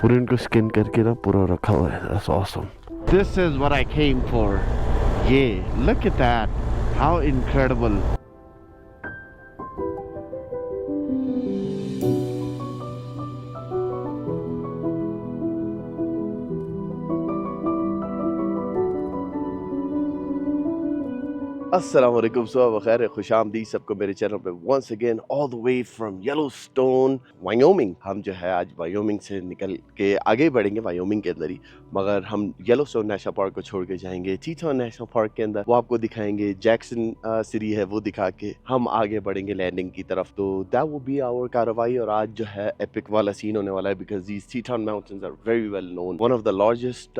पूरे इनको स्किन करके ना पूरा रखा हुआ है। That's awesome. This is what I came for. Yeah, look at that. How incredible. अस्सलाम वालेकुम, सुबह बखैर, खुशामदीद सबको मेरे चैनल पे once again all the way from Yellowstone Wyoming. हम जो है आज वायोमिंग से निकल के आगे बढ़ेंगे, वायोमिंग के अंदर ही, मगर हम येलोस्टोन नेशनल पार्क को छोड़ के जाएंगे टीटॉन नेशनल पार्क के अंदर। वो आपको दिखाएंगे, जैक्सन सिटी है वो दिखा के हम आगे बढ़ेंगे लैंडिंग की तरफ। तो दैट विल बी आवर कार्रवाई। और आज जो है एपिक वाला सीन होने वाला है, because these Teton mountains are very well known, one of the largest,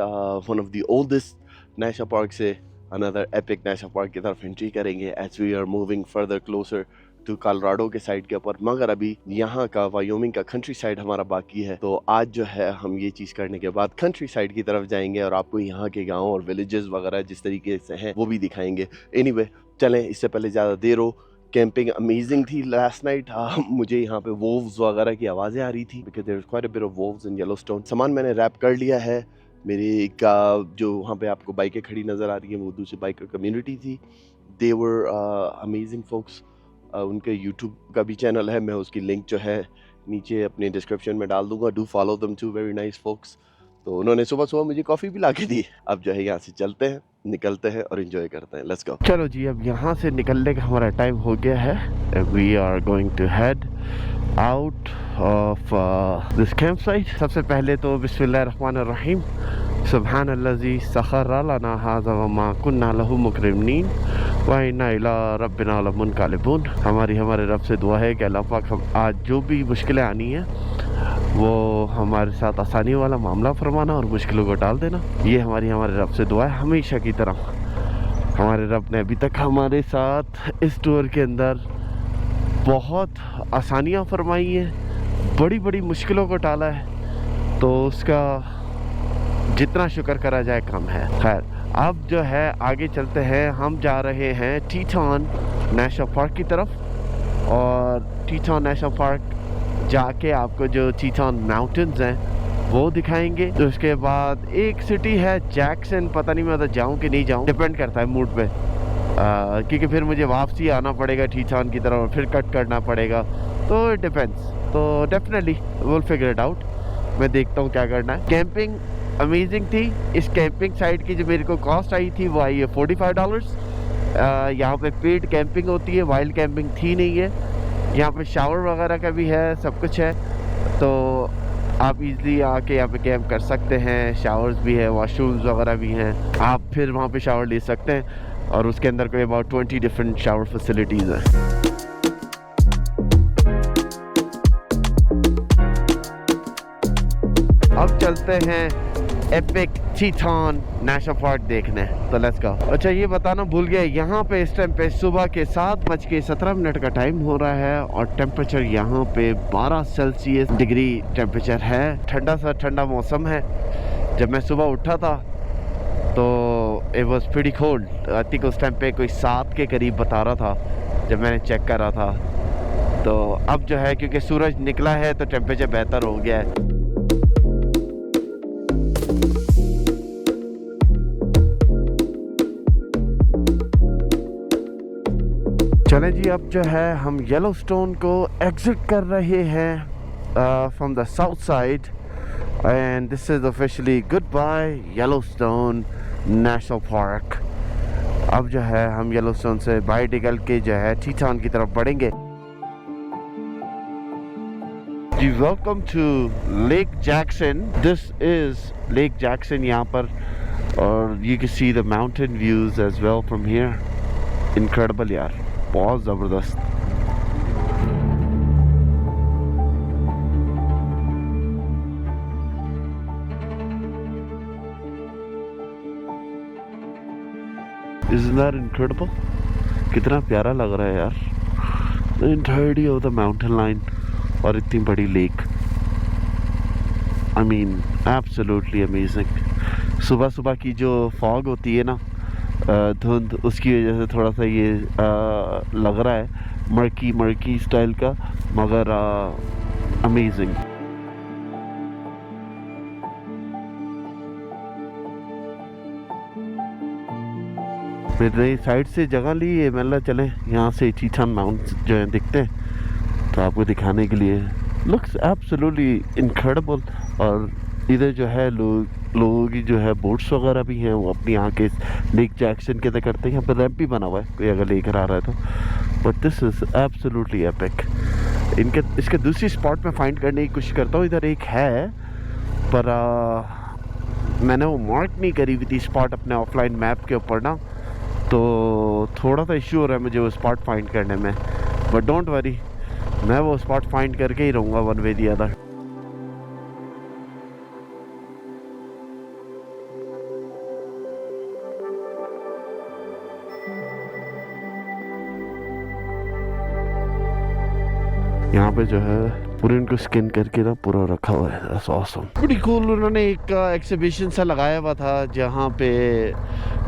one of the oldest national park से अनदर एपिक नेशनल पार्क की तरफ एंट्री करेंगे as we are moving further closer to Colorado के side के ऊपर। मगर अभी यहाँ का वायोमिंग का कंट्री साइड हमारा बाकी है, तो आज जो है हम ये चीज़ करने के बाद कंट्री साइड की तरफ जाएंगे और आपको यहाँ के गाँव और विलेजेस वगैरह जिस तरीके से हैं वो भी दिखाएंगे। एनीवे, चलें, इससे पहले ज़्यादा देर हो, कैंपिंग अमेजिंग थी लास्ट नाइट। मुझे यहाँ पे वोल्व्स वगैरह की आवाज़ें आ रही थी, because there is quite a bit of wolves in Yellowstone. सामान मैंने रैप कर लिया है। मेरे का जो वहाँ पे आपको बाइकें खड़ी नज़र आ रही हैं वो दूसरी बाइकर कम्युनिटी थी। दे वर अमेजिंग फोक्स। उनके यूट्यूब का भी चैनल है, मैं उसकी लिंक जो है नीचे अपने डिस्क्रिप्शन में डाल दूंगा। Do follow them too, very nice folks. तो उन्होंने सुबह सुबह मुझे कॉफ़ी भी ला के दी। अब जो है यहाँ से चलते हैं, निकलते हैं और एंजॉय करते हैं। Let's go. चलो जी, अब यहाँ से निकलने का हमारा टाइम हो गया है। We are going to head out of this camp site. सबसे पहले तो बिस्मिल्लाहिर्रहमानिर्रहीम, सुब्हानल्लज़ी सख़र लना हाज़ा व मा कुन्ना लहू मुक़रिनीन व इन्ना इला रब्बिना लमुनक़लिबून। हमारे रब से दुआ है कि अल्लाह पाक हम आज जो भी मुश्किलें आनी हैं वो हमारे साथ आसानी वाला मामला फरमाना और मुश्किलों को टाल देना। ये हमारे रब से दुआ है हमेशा की तरह। हमारे रब ने अभी तक हमारे साथ इस टूर के अंदर बहुत आसानियाँ फरमाई हैं, बड़ी बड़ी मुश्किलों को टाला है, तो उसका जितना शुक्र करा जाए कम है। खैर, अब जो है आगे चलते हैं। हम जा रहे हैं टीटॉन नेशनल पार्क की तरफ, और टीटॉन नेशनल पार्क जाके आपको जो टीटॉन माउंटेन्स हैं वो दिखाएंगे। तो उसके बाद एक सिटी है जैक्सन, पता नहीं मैं उधर जाऊँ कि नहीं जाऊँ, डिपेंड करता है मूड पे, क्योंकि फिर मुझे वापसी आना पड़ेगा टीटॉन की तरफ और फिर कट करना पड़ेगा, तो इट डिपेंड्स। तो definitely will figure it out. मैं देखता हूँ क्या करना है। कैंपिंग अमेजिंग थी। इस कैंपिंग साइट की जो मेरे को कॉस्ट आई थी वो आई है $45। यहाँ पे पेड कैंपिंग होती है, वाइल्ड कैंपिंग थी नहीं है। यहाँ पे शावर वगैरह का भी है, सब कुछ है, तो आप इजीली आके यहाँ पे कैंप कर सकते हैं। शावर्स भी है, वॉशरूम्स वगैरह भी हैं, आप फिर वहाँ पे शावर ले सकते हैं। और उसके अंदर कोई अबाउट 20 डिफरेंट शावर फैसिलिटीज़ हैं। अब चलते हैं एपिक टीटॉन नेशनल पार्क देखने, तो लेट्स गो। अच्छा, ये बताना भूल गया, यहाँ पे इस टाइम पे सुबह के 7:17 का टाइम हो रहा है और टेम्परेचर यहाँ पे 12 डिग्री टेम्परेचर है। ठंडा सा ठंडा मौसम है। जब मैं सुबह उठा था तो it was pretty cold. I think उस टाइम पे कोई 7 के करीब बता रहा था जब मैंने चेक करा था। तो अब जो है क्योंकि सूरज निकला है तो टेम्परेचर बेहतर हो गया है। चलें जी, अब जो है हम येलोस्टोन को एग्जिट कर रहे हैं from the south side, and this is officially goodbye Yellowstone National Park. अब जो है हम येलोस्टोन से बाहर निकल के जो है टीटॉन की तरफ बढ़ेंगे। जी, welcome to Lake Jackson. This is Lake Jackson यहाँ पर, और you can see the mountain views as well from here. Incredible यार, बहुत ज़बरदस्त। Isn't that incredible? कितना प्यारा लग रहा है यार, the entirety of the mountain line और इतनी बड़ी lake. I mean, absolutely amazing। सुबह सुबह की जो फॉग होती है ना, धुंध, उसकी वजह से थोड़ा सा ये लग रहा है मर्की स्टाइल का, मगर अमेजिंग। फिर नई साइड से जगह ली है, मतलब चले यहाँ से टीटन माउंट जो है दिखते हैं तो आपको दिखाने के लिए। Looks absolutely incredible. और इधर जो है लोगों की जो है बोट्स वगैरह भी हैं, वो अपनी यहाँ के लेक जैक्सन के अंदर करते हैं। यहाँ पर रैंप भी बना हुआ है कोई अगर लेकर आ रहा है तो। But this is absolutely epic. इसके दूसरी स्पॉट में फाइंड करने की कोशिश करता हूँ। इधर एक है पर मैंने वो मार्क नहीं करी हुई थी स्पॉट अपने ऑफलाइन मैप के ऊपर ना, तो थोड़ा सा इश्यू हो रहा है मुझे वो स्पॉट फाइंड करने में। बट डोंट वरी, मैं वो स्पॉट फाइंड करके ही रहूँगा वन वे दी अदर। यहाँ पे जो है पूरे इनको स्किन करके ना पूरा रखा हुआ है। That's awesome. बड़ी कूल। उन्होंने एक एक्सिबिशन सा लगाया हुआ था जहाँ पे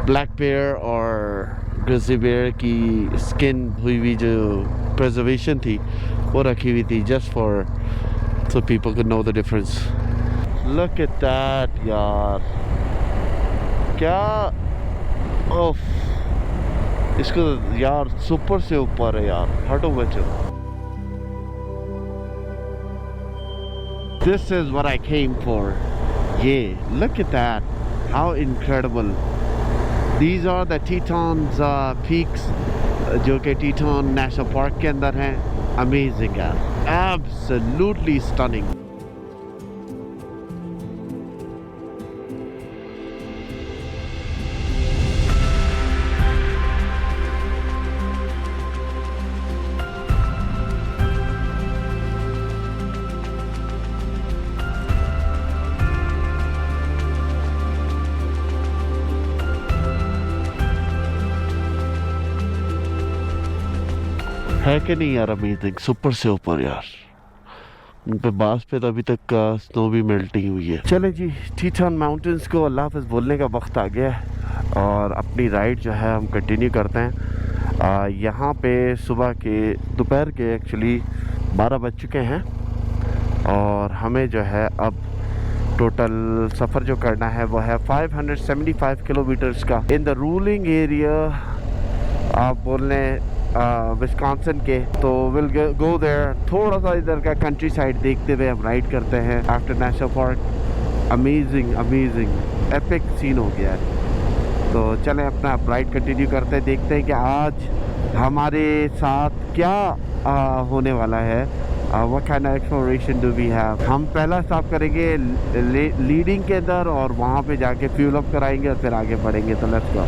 ब्लैक बेयर और ग्रिजली बेयर की स्किन हुई हुई जो प्रिजर्वेशन थी वो रखी हुई थी, just for so people could know the difference. Look at that यार, क्या ओफ, इसको यार सुपर से ऊपर है यार, हटो बचो। This is what I came for. Yeah, look at that. How incredible. These are the Tetons peaks जो कि Teton National Park के अंदर हैं। Amazing यार, absolutely stunning. है कि नहीं यार, अमेजिंग, सुपर से ऊपर यार। उन पे बास पे तो अभी तक स्नो भी मेल्टिंग हुई है। चले जी, टीटन माउंटेन्स को अल्लाह हाफ़िज़ बोलने का वक्त आ गया है और अपनी राइड जो है हम कंटिन्यू करते हैं। यहाँ पे सुबह के दोपहर के एक्चुअली 12 बज चुके हैं और हमें जो है अब टोटल सफ़र जो करना है वो है 575 किलोमीटर्स का इन द रूलिंग एरिया आप बोल लें विस्कॉन्सिन के। तो विल गो देयर, थोड़ा सा इधर का कंट्री साइड देखते हुए हम राइड करते हैं after national park. Amazing amazing epic scene हो गया है। तो चलें अपना राइड कंटिन्यू करते हैं, देखते हैं कि आज हमारे साथ क्या होने वाला है। What kind of exploration do we have. हम पहला स्टॉप करेंगे लीडिंग के अंदर और वहाँ पे जाके फ्यूल अप कराएंगे और फिर आगे बढ़ेंगे। तो लेट्स गो।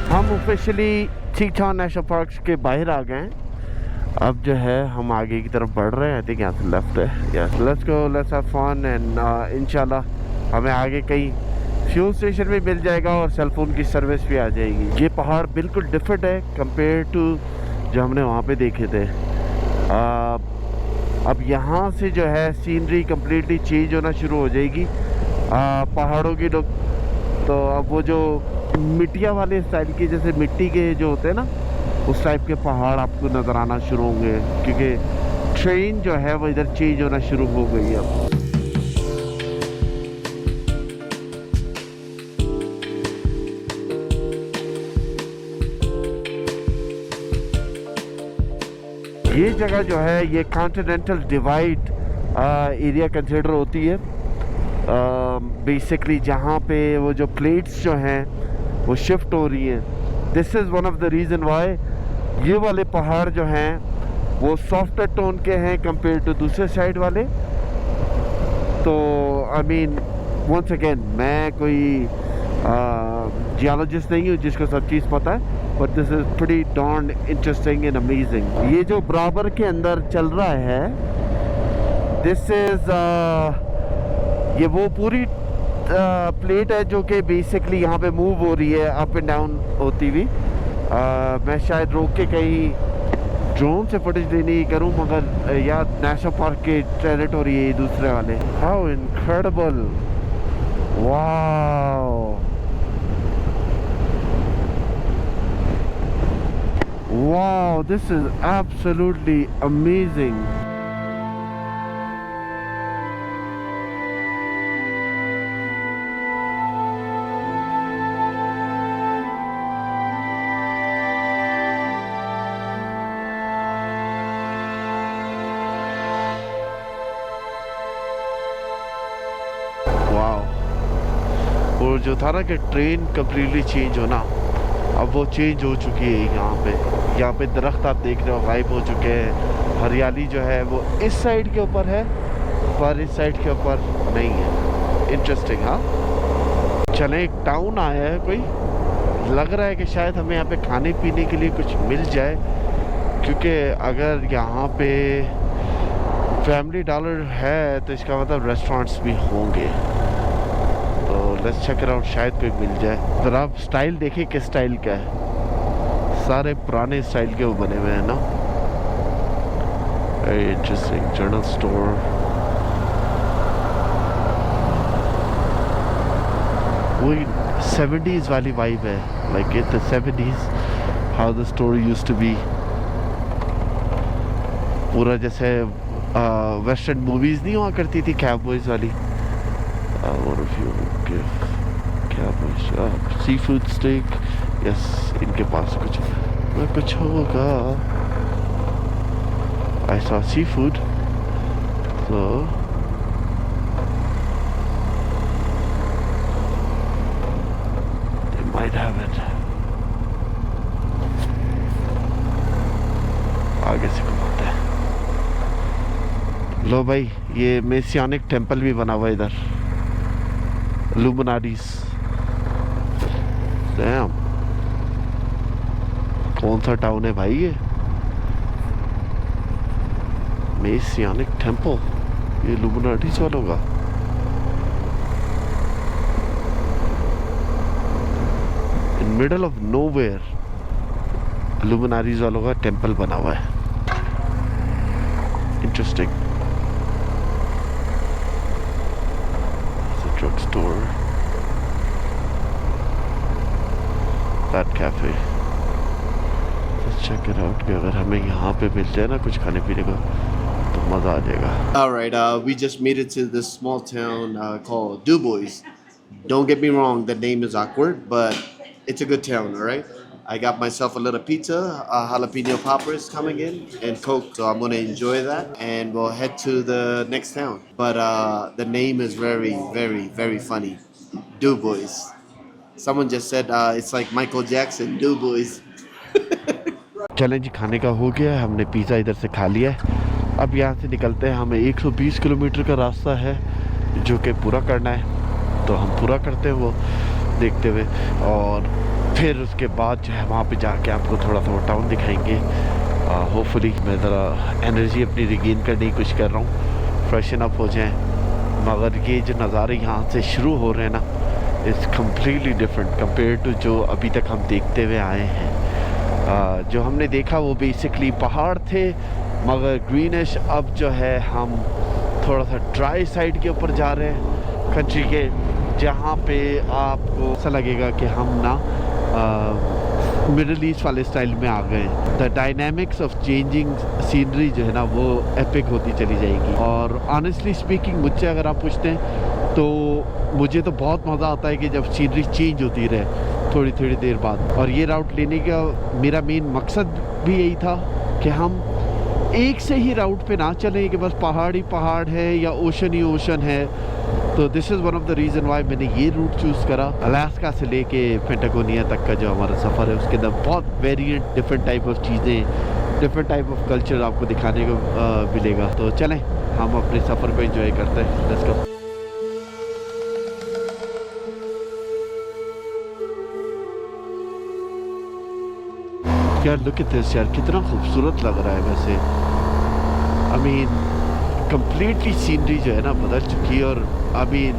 हम ऑफिशियली टीटन नेशनल पार्क के बाहर आ गए हैं। अब जो है हम आगे की तरफ बढ़ रहे हैं। आई थिंक यहाँ से लेफ्ट है। Yes, let's go, let's have fun and इंशाल्लाह हमें आगे कहीं फ्यूल स्टेशन भी मिल जाएगा और सेल फोन की सर्विस भी आ जाएगी। ये पहाड़ बिल्कुल डिफरेंट है कंपेयर टू जो हमने वहाँ पे देखे थे। अब यहाँ से जो है सीनरी कम्प्लीटली चेंज होना शुरू हो जाएगी पहाड़ों की। लोग तो अब वो जो मिट्टिया वाले स्टाइल के, जैसे मिट्टी के जो होते हैं ना, उस टाइप के पहाड़ आपको नज़र आना शुरू होंगे क्योंकि ट्रेन जो है वो इधर चेंज होना शुरू हो गई है अब। ये जगह जो है ये कॉन्टिनेंटल डिवाइड एरिया कंसिडर होती है बेसिकली, जहाँ पे वो जो प्लेट्स जो हैं वो शिफ्ट हो रही हैं। This is one of the reason why ये वाले पहाड़ जो हैं वो सॉफ्टर टोन के हैं कंपेयर टू दूसरे साइड वाले। तो आई मीन वंस अगेन, मैं कोई जियोलॉजिस्ट नहीं हूँ जिसको सब चीज़ पता है, but this is pretty darn interesting and amazing. ये जो बराबर के अंदर चल रहा है, दिस इज़ ये वो पूरी प्लेट है जो कि बेसिकली यहाँ पे मूव हो रही है अप एंड डाउन होती हुई। मैं शायद रोक के कहीं ड्रोन से फुटेज लेने की करूँ, मगर यार नेशनल पार्क के टेरिटोरी है दूसरे वाले। How incredible, wow Wow, this is absolutely amazing. वो जो था ना कि ट्रेन कम्प्लीटली चेंज होना, अब वो चेंज हो चुकी है। यहाँ पे दरख्त आप देख रहे हो गायब हो चुके हैं। हरियाली जो है वो इस साइड के ऊपर है पर इस साइड के ऊपर नहीं है। इंटरेस्टिंग। हाँ, चले एक टाउन आया है कोई, लग रहा है कि शायद हमें यहाँ पे खाने पीने के लिए कुछ मिल जाए, क्योंकि अगर यहाँ पे फैमिली डॉलर है तो इसका मतलब रेस्टोरेंट्स भी होंगे। लेट्स चेक इट आउट, शायद कोई मिल जाए। तो आप स्टाइल देखिए किस स्टाइल का है, सारे पुराने स्टाइल के वो बने हुए हैं ना। Very interesting. जनरल स्टोर, वही 70s वाली वाइब है, like it the 70s how the story used to be. पूरा जैसे वेस्टर्न मूवीज नहीं हुआ करती थी कैबॉयज वाली। What if you give cabbage seafood steak? Yes, इनके पास कुछ होगा। I saw seafood, so they might have it. आगे से घुमाते हैं। लो भाई, ये मेसियानिक टेम्पल भी बना हुआ है इधर, लुमिनारीज। डैम, कौन सा टाउन है भाई ये? मेसियानिक टेम्पल, ये लुमिनारीज वालों का। इन मिडल ऑफ नोवेयर लुमिनारीज वालों का टेम्पल बना हुआ है। Interesting. Drugstore, that cafe. Let's check it out. कि अगर हमें यहाँ पे मिल जाए ना कुछ खाने पीने का तो मजा आ जाएगा। All right, we just made it to this small town called Dubois. Don't get me wrong, the name is awkward, but it's a good town. All right. I got myself a little pizza, jalapeno poppers coming in, and Coke. So I'm gonna enjoy that, and we'll head to the next town. But the name is very, very, very funny. Dubois. Someone just said it's like Michael Jackson. Dubois. चलें जी, खाने का हो गया है, हमने pizza इधर से खा लिया है। अब यहाँ से निकलते हैं। हमें 120 किलोमीटर का रास्ता है जो कि पूरा करना है, तो हम पूरा करते हैं वो देखते हुए, और फिर उसके बाद जो है वहाँ पे जाके आपको थोड़ा सा वो टाउन दिखाएंगे। होपफुली मैं ज़रा एनर्जी अपनी रिगेन करने की कोशिश कर रहा हूँ, फ्रेशन अप हो जाएं। मगर ये जो नज़ारे यहाँ से शुरू हो रहे हैं ना, it's completely different compare to जो अभी तक हम देखते हुए आए हैं। जो हमने देखा वो बेसिकली पहाड़ थे मगर ग्रीनिश। अब जो है हम थोड़ा सा ड्राई साइड के ऊपर जा रहे हैं कंट्री के, जहाँ पे आपको ऐसा लगेगा कि हम ना मिडल ईस्ट वाले स्टाइल में आ गए। The dynamics of changing scenery जो है ना वो एपिक होती चली जाएगी। और ऑनेस्टली स्पीकिंग मुझसे अगर आप पूछते हैं तो मुझे तो बहुत मज़ा आता है कि जब सीनरी चेंज होती रहे थोड़ी थोड़ी देर बाद। और ये राउट लेने का मेरा मेन मकसद भी यही था कि हम एक से ही राउट पे ना चलें कि बस पहाड़ ही पहाड़ है या ओशन ही ओशन है। तो this is one of the reason why मैंने ये रूट चूज़ करा। अलास्का से लेके पेंटागोनिया तक का जो हमारा सफ़र है उसके अंदर बहुत वेरिएंट, डिफरेंट टाइप ऑफ चीज़ें, डिफरेंट टाइप ऑफ कल्चर आपको दिखाने को मिलेगा। तो चलें हम अपने सफ़र को एंजॉय करते हैं। Let's go. यार लुक एट दिस यार, कितना खूबसूरत लग रहा है वैसे। आई मीन कंप्लीटली सीनरी जो है ना बदल चुकी है, और I mean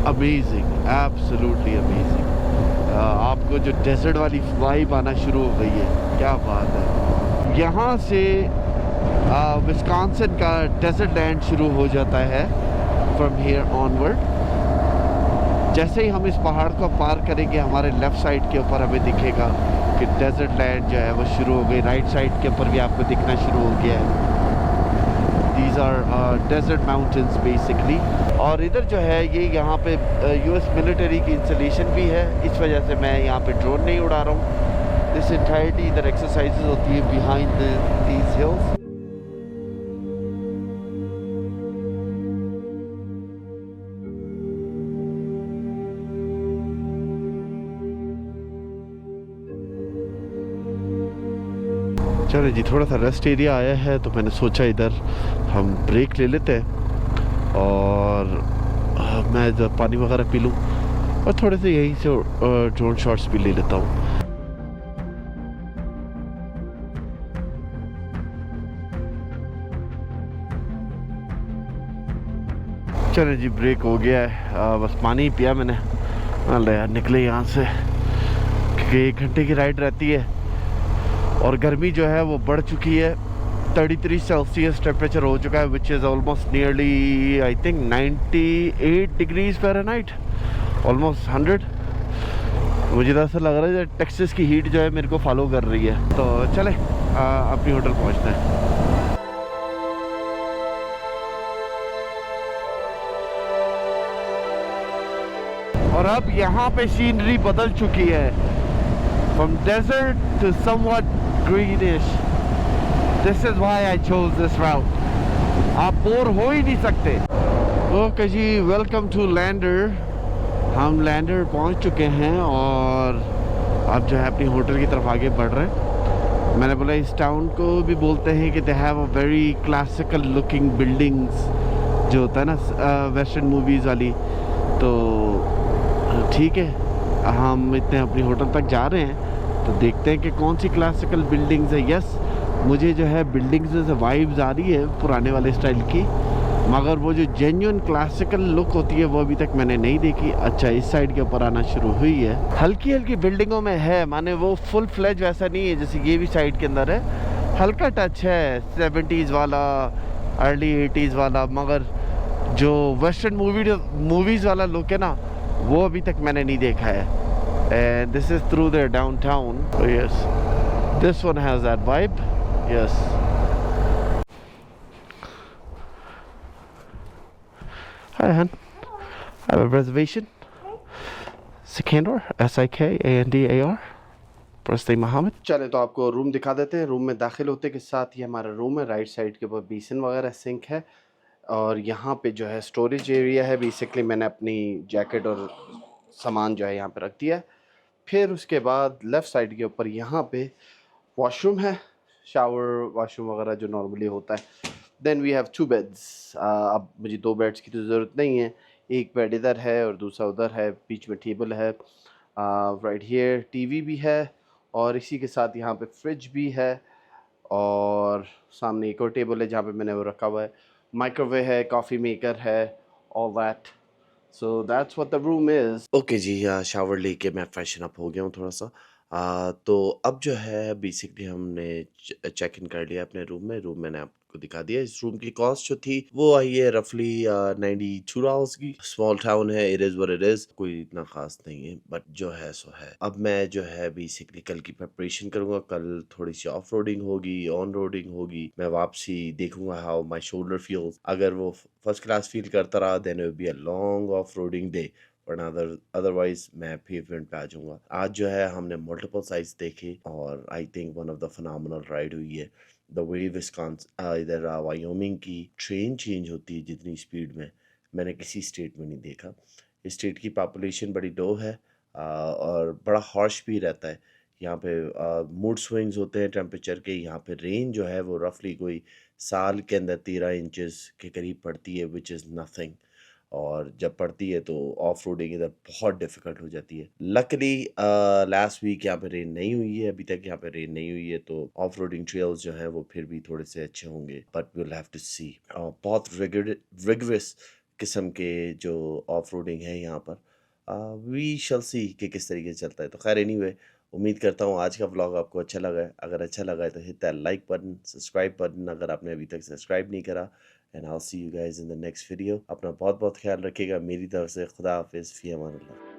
amazing, absolutely amazing. आपको जो डेजर्ट वाली वाइब आना शुरू हो गई है, क्या बात है। यहाँ से विस्कॉन्सिन का डेजर्ट लैंड शुरू हो जाता है फ्रॉम हियर ऑनवर्ड। जैसे ही हम इस पहाड़ को पार करेंगे हमारे लेफ़्ट साइड के ऊपर हमें दिखेगा कि डेजर्ट लैंड जो है वो शुरू हो गई। राइट साइड के ऊपर भी आपको दिखना शुरू हो गया है। These are desert mountains basically. और इधर जो है ये यहाँ पे यूएस मिलिट्री की इंस्टॉलेशन भी है, इस वजह से मैं यहाँ पे ड्रोन नहीं उड़ा रहा हूँ। दिस इंटायरली इधर एक्सरसाइजेज होती है बिहाइंड दीज हिल्स। चलो जी, थोड़ा सा रेस्ट एरिया आया है तो मैंने सोचा इधर हम ब्रेक ले लेते हैं और मैं इधर पानी वगैरह पी लूँ और थोड़े से यहीं से ड्रोन शॉट्स भी ले लेता हूँ। चलो जी, ब्रेक हो गया है। बस पानी ही पिया मैंने। अल्लाह यार, निकले यहाँ से क्योंकि 1 घंटे की राइड रहती है और गर्मी जो है वो बढ़ चुकी है। 33 सेल्सियस टेम्परेचर हो चुका है, which is almost nearly I think 98 degrees Fahrenheit, almost 100। मुझे तो ऐसा लग रहा है टेक्सास की हीट जो है मेरे को फॉलो कर रही है। तो चले अपनी होटल पहुंचते हैं। और अब यहाँ पे सीनरी बदल चुकी है, from desert to somewhat greenish. This is why I chose this route. आप बोर हो ही नहीं सकते। ओके जी, वेलकम टू लैंडर। हम लैंडर पहुंच चुके हैं और अब जो है अपनी होटल की तरफ आगे बढ़ रहे हैं। मैंने बोला इस टाउन को भी बोलते हैं कि they have a very classical looking buildings, जो होता है ना वेस्टर्न मूवीज़ वाली। तो ठीक है, हम इतने अपनी होटल तक जा रहे हैं तो देखते हैं कि कौन सी क्लासिकल बिल्डिंग्स है। यस, मुझे जो है बिल्डिंग्स से वाइब्स आ रही है पुराने वाले स्टाइल की, मगर वो जो जेन्युइन क्लासिकल लुक होती है वो अभी तक मैंने नहीं देखी। अच्छा, इस साइड के ऊपर आना शुरू हुई है। हल्की हल्की बिल्डिंगों में है, माने वो फुल फ्लेज वैसा नहीं है जैसे ये भी साइड के अंदर है। हल्का टच है 70s वाला, अर्ली 80s वाला, मगर जो वेस्टर्न मूवीज़ वाला लुक है ना, वो अभी तक मैंने नहीं देखा है। And this is through their downtown. Oh yes, this one has that vibe. Yes. Hi, hon. I have a reservation. Sikandar, Sikandar. First name Mohammed. चले तो आपको रूम दिखा देते हैं। रूम में दाखिल होते के साथ ही हमारा रूम है। राइट साइड के ऊपर बेसिन वगैरह सिंक है और यहाँ पे जो है स्टोरेज एरिया है। बेसिकली मैंने अपनी जैकेट और सामान जो है यहाँ पे रख दिया है। फिर उसके बाद लेफ़्ट साइड के ऊपर यहाँ पे वॉशरूम है, शावर वॉशरूम वगैरह जो नॉर्मली होता है। Then we have 2 beds. अब मुझे 2 बेड्स की तो ज़रूरत नहीं है, एक बेड इधर है और दूसरा उधर है, बीच में टेबल है। राइट हियर टीवी भी है और इसी के साथ यहाँ पे फ्रिज भी है और सामने एक और टेबल है जहाँ पे मैंने वो रखा हुआ है। माइक्रोवेव है, कॉफ़ी मेकर है, all that. So that's what the room is. Okay जी, शावर लेके मैं फ्रेशन अप हो गया हूँ थोड़ा सा। तो अब जो है बेसिकली हमने चेक इन कर लिया अपने रूम में। रूम मैंने आपको दिखा दिया। इस रूम की कॉस्ट जो थी वो आई है रफली $92 की। स्मॉल टाउन है, it is what it is, कोई इतना खास नहीं है, बट जो है सो है। अब मैं जो है बेसिकली कल की प्रिपरेशन करूँगा। कल थोड़ी सी ऑफ रोडिंग होगी, ऑन रोडिंग होगी। मैं वापसी देखूंगा हाउ माई शोल्डर फील्स। अगर वो फर्स्ट क्लास फील करता रहा then it will be a long off roading day, वरना अदरवाइज मैं पेवमेंट पे आ जाऊंगा। आज जो है हमने मल्टीपल साइट्स देखे और I think one of the phenomenal ride हुई है। द वे इधर वायोमिंग की ट्रेन चेंज होती है जितनी स्पीड में, मैंने किसी स्टेट में नहीं देखा। इस स्टेट की पॉपुलेशन बड़ी लो है और बड़ा हॉर्श भी रहता है। यहाँ पे मूड स्विंग्स होते हैं टेम्परेचर के। यहाँ पे रेन जो है वो रफली कोई साल के अंदर 13 इंचेस के करीब पड़ती है, विच इज़ नथिंग। और जब पड़ती है तो ऑफ रोडिंग इधर बहुत डिफ़िकल्ट हो जाती है। लकीली लास्ट वीक यहाँ पे रेन नहीं हुई है, अभी तक यहाँ पे रेन नहीं हुई है, तो ऑफ रोडिंग ट्रेल्स जो हैं वो फिर भी थोड़े से अच्छे होंगे, but we will have to see. बहुत रिगरस किस्म के जो ऑफ रोडिंग है यहाँ पर, वी शल सी कि किस तरीके से चलता है। तो खैर एनीवे, उम्मीद करता हूँ आज का व्लॉग आपको अच्छा लगा है। अगर अच्छा लगा है तो hit that like button, subscribe button अगर आपने अभी तक सब्सक्राइब नहीं करा, and I will see you guys in the next video. अपना बहुत बहुत ख्याल रखिएगा। मेरी तरफ से खुदा हाफिज़, फ़ी अमान अल्लाह।